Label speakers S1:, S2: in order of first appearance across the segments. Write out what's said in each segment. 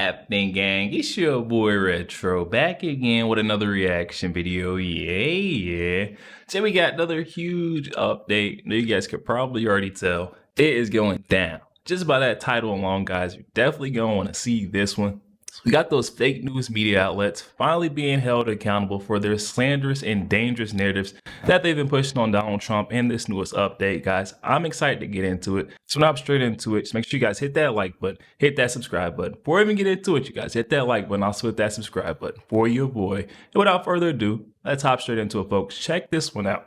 S1: happening, gang? It's your boy Retro back again with another reaction video. Yeah. Today we got another huge update. You guys could probably already tell it is going down. Just by that title alone, guys, you're definitely going to want to see this one. We got those fake news media outlets finally being held accountable for their slanderous and dangerous narratives that they've been pushing on Donald Trump in this newest update, guys. I'm excited to get into it. So now I'm straight into it. Just make sure you guys hit that like button, hit that subscribe button. Before I even get into it, you guys hit that like button, also hit that subscribe button for your boy. And without further ado, let's hop straight into it, folks. Check this one out.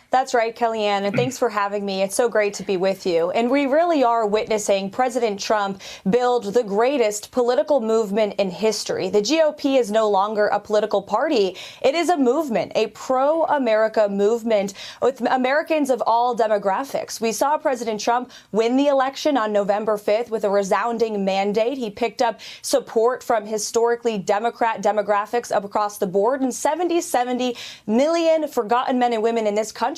S2: That's right, Kellyanne, and thanks for having me. It's so great to be with you. And we really are witnessing President Trump build the greatest political movement in history. The GOP is no longer a political party. It is a movement, a pro-America movement with Americans of all demographics. We saw President Trump win the election on November 5th with a resounding mandate. He picked up support from historically Democrat demographics up across the board, and 70 million forgotten men and women in this country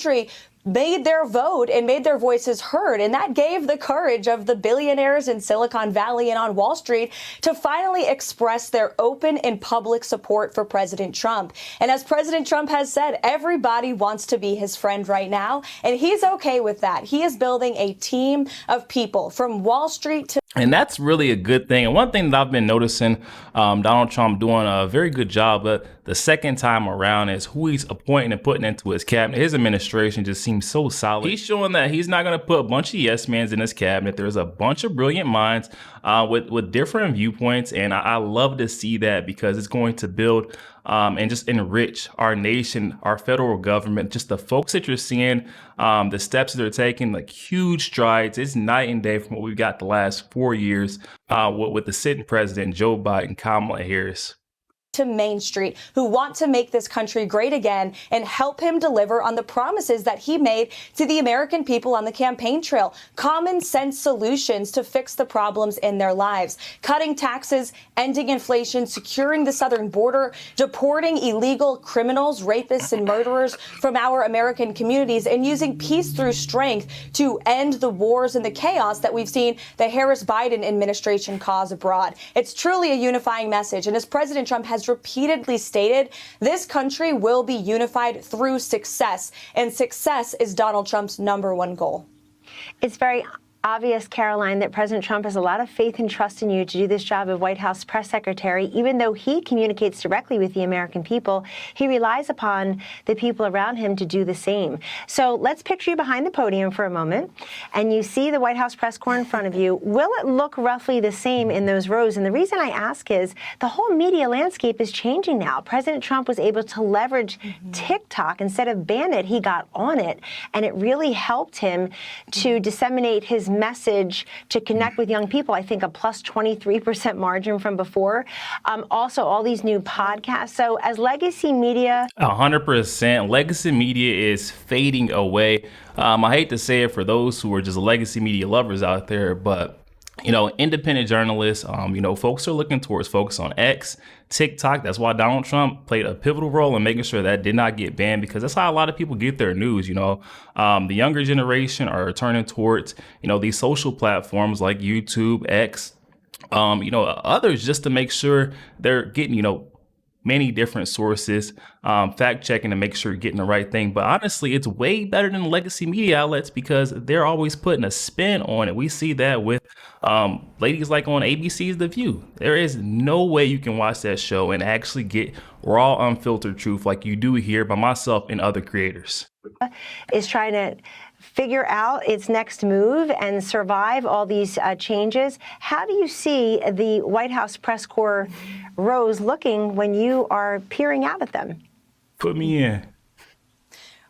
S2: made their vote and made their voices heard. And that gave the courage of the billionaires in Silicon Valley and on Wall Street to finally express their open and public support for President Trump. And as President Trump has said, everybody wants to be his friend right now, and he's okay with that. He is building a team of people from Wall Street to...
S1: And that's really a good thing. And one thing that I've been noticing Donald Trump doing a very good job of the second time around is who he's appointing and putting into his cabinet. His administration just seems so solid. He's showing that he's not going to put a bunch of yes mans in his cabinet. There's a bunch of brilliant minds with different viewpoints. And I love to see that because it's going to build and just enrich our nation, our federal government, just the folks that you're seeing, the steps that they're taking, like huge strides. It's night and day from what we've got the last 4 years with the sitting president, Joe Biden, Kamala Harris.
S2: To Main Street, who want to make this country great again and help him deliver on the promises that he made to the American people on the campaign trail. Common sense solutions to fix the problems in their lives. Cutting taxes, ending inflation, securing the southern border, deporting illegal criminals, rapists, and murderers from our American communities, and using peace through strength to end the wars and the chaos that we've seen the Harris-Biden administration cause abroad. It's truly a unifying message, and as President Trump has repeatedly stated, this country will be unified through success, and success is Donald Trump's #1 goal.
S3: It's very obvious, Karoline, that President Trump has a lot of faith and trust in you to do this job of White House press secretary. Even though he communicates directly with the American people, he relies upon the people around him to do the same. So let's picture you behind the podium for a moment, and you see the White House press corps in front of you. Will it look roughly the same in those rows? And the reason I ask is the whole media landscape is changing now. President Trump was able to leverage TikTok. Instead of ban it, he got on it, and it really helped him to disseminate his message to connect with young people. I think a plus 23% margin from before. Also, all these new podcasts. So as legacy media...
S1: 100%. Legacy media is fading away. I hate to say it for those who are just legacy media lovers out there, but you know, independent journalists, you know, folks are looking towards focus on X, TikTok. That's why Donald Trump played a pivotal role in making sure that did not get banned, because that's how a lot of people get their news. You know, the younger generation are turning towards, you know, these social platforms like YouTube, X, you know, others, just to make sure they're getting, you know, many different sources, fact checking to make sure you're getting the right thing. But honestly, it's way better than legacy media outlets because they're always putting a spin on it. We see that with ladies like on ABC's The View. There is no way you can watch that show and actually get raw, unfiltered truth like you do here by myself and other creators.
S3: Is trying to figure out its next move and survive all these changes. How do you see the White House press corps rows looking when you are peering out at them?
S1: Put me in.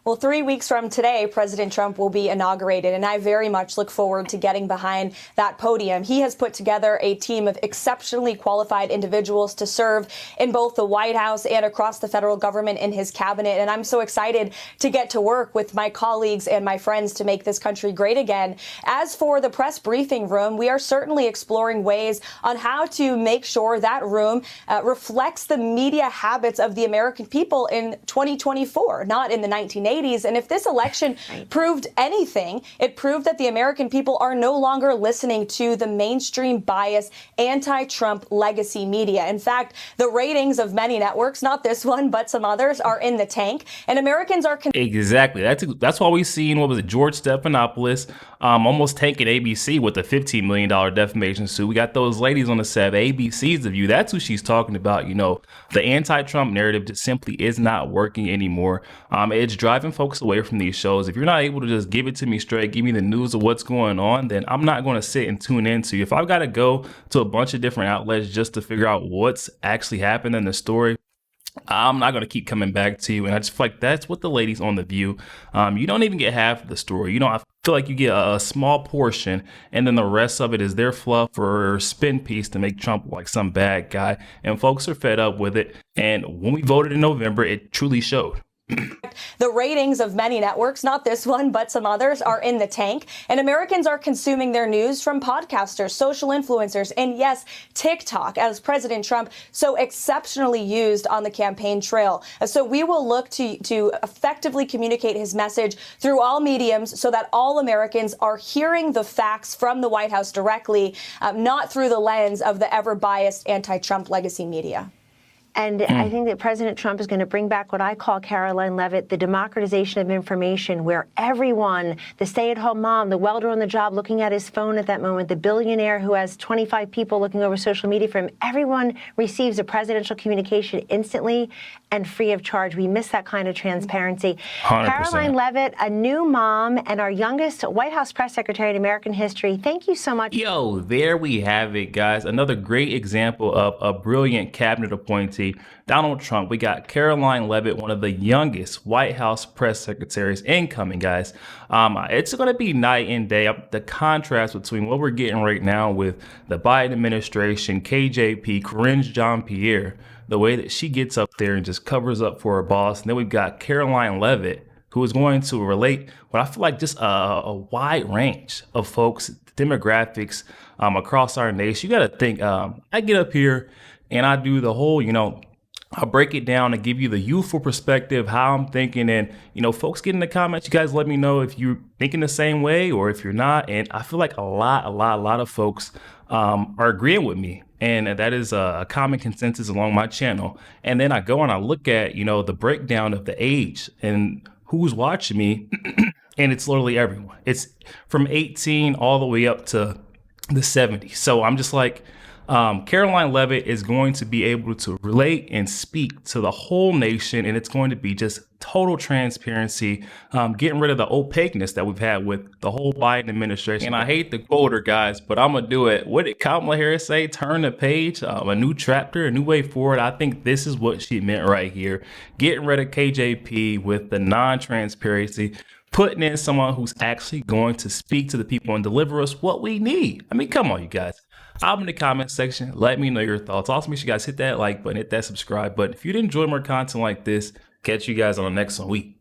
S2: Well, 3 weeks from today, President Trump will be inaugurated, and I very much look forward to getting behind that podium. He has put together a team of exceptionally qualified individuals to serve in both the White House and across the federal government in his cabinet, and I'm so excited to get to work with my colleagues and my friends to make this country great again. As for the press briefing room, we are certainly exploring ways on how to make sure that room reflects the media habits of the American people in 2024, not in the 1980s. ladies. And if this election proved anything, it proved that the American people are no longer listening to the mainstream bias, anti-Trump legacy media. In fact, the ratings of many networks, not this one, but some others, are in the tank. And Americans are
S1: Exactly. That's why we seen, what was it, George Stephanopoulos almost tanking ABC with a $15 million defamation suit. We got those ladies on the set, ABC's of you. That's who she's talking about. You know, the anti-Trump narrative just simply is not working anymore. It's driving folks away from these shows. If you're not able to just give it to me straight, give me the news of what's going on, then I'm not going to sit and tune into you. If I've got to go to a bunch of different outlets just to figure out what's actually happened in the story, I'm not going to keep coming back to you. And I just feel like that's what the ladies on The View, you don't even get half of the story. You know, I feel like you get a small portion, and then the rest of it is their fluff or spin piece to make Trump like some bad guy. And folks are fed up with it. And when we voted in November, it truly showed.
S2: The ratings of many networks, not this one, but some others, are in the tank. And Americans are consuming their news from podcasters, social influencers, and yes, TikTok, as President Trump so exceptionally used on the campaign trail. So we will look to effectively communicate his message through all mediums so that all Americans are hearing the facts from the White House directly, not through the lens of the ever-biased anti-Trump legacy media.
S3: And I think that President Trump is going to bring back what I call, Karoline Leavitt, the democratization of information, where everyone, the stay-at-home mom, the welder on the job looking at his phone at that moment, the billionaire who has 25 people looking over social media for him, everyone receives a presidential communication instantly and free of charge. We miss that kind of transparency.
S1: 100%.
S3: Karoline Leavitt, a new mom and our youngest White House press secretary in American history. Thank you so much.
S1: Yo, there we have it, guys. Another great example of a brilliant cabinet appointee, Donald Trump. We got Karoline Leavitt, one of the youngest White House press secretaries incoming, guys. It's going to be night and day. The contrast between what we're getting right now with the Biden administration, KJP, Karine Jean-Pierre, the way that she gets up there and just covers up for her boss. And then we've got Karoline Leavitt, who is going to relate what I feel like just a wide range of folks, demographics across our nation. You got to think, I get up here and I do the whole, I'll break it down and give you the youthful perspective, how I'm thinking. And, folks get in the comments. You guys let me know if you're thinking the same way or if you're not. And I feel like a lot of folks are agreeing with me. And that is a common consensus along my channel. And then I go and I look at, the breakdown of the age and who's watching me. And it's literally everyone. It's from 18 all the way up to the 70s. So I'm just like, Karoline Leavitt is going to be able to relate and speak to the whole nation, and it's going to be just total transparency, getting rid of the opaqueness that we've had with the whole Biden administration. And I hate to quote her, guys, but I'm going to do it. What did Kamala Harris say? Turn the page, a new chapter, a new way forward. I think this is what she meant right here. Getting rid of KJP with the non-transparency, putting in someone who's actually going to speak to the people and deliver us what we need. I mean, come on, you guys. I'm in the comment section. Let me know your thoughts. Also, make sure you guys hit that like button, hit that subscribe button. If you did enjoy more content like this, catch you guys on the next one week.